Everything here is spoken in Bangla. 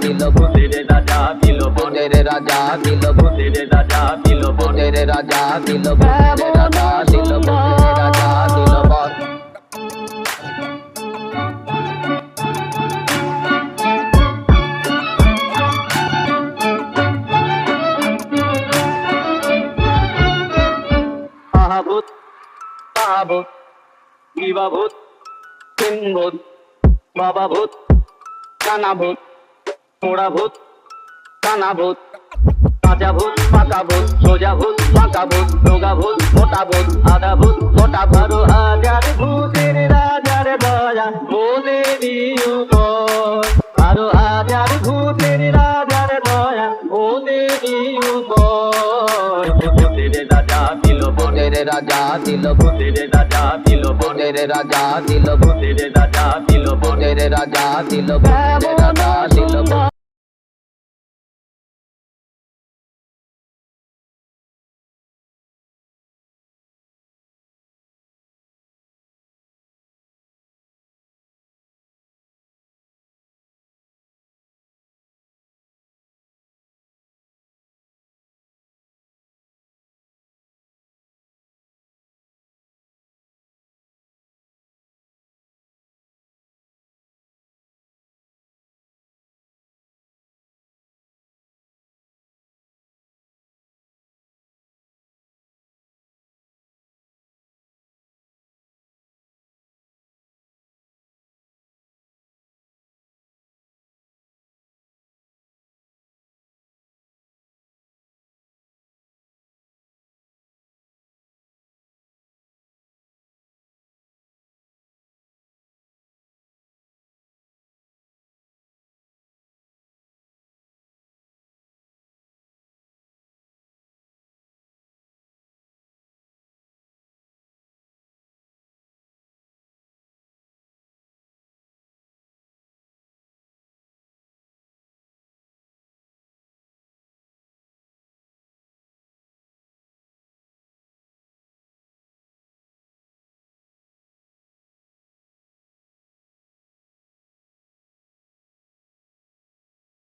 দিল ভূতের রাজা দিল ভূতের রাজা দিল ভূতের রাজা দিল ভূতের রাজা দিল ভূতের রাজা দিল ভূতের রাজা দিল বর ভূত ভূত বিবা ভূত তিন ভূত বাবা ভূত কানা ভূত মোড়া ভূত কানা ভূত কাঁচা ভূত পাকা ভূত সোজা ভূত পাকা ভূত রোগা ভূত মোটা ভূত আধা ভূত মোটা 12,000 ভূতের রাজার দয়া মোদেরই উপর 12,000 ভূতের রাজার দয়া মোদেরই উপর ভূতের রাজা দিল ভূতের রাজা দিল ভূতের রাজা দিল ভূতের রাজা দিল ভূতের রাজা দিল ভূতের রাজা দিল ভূতের রাজা দিল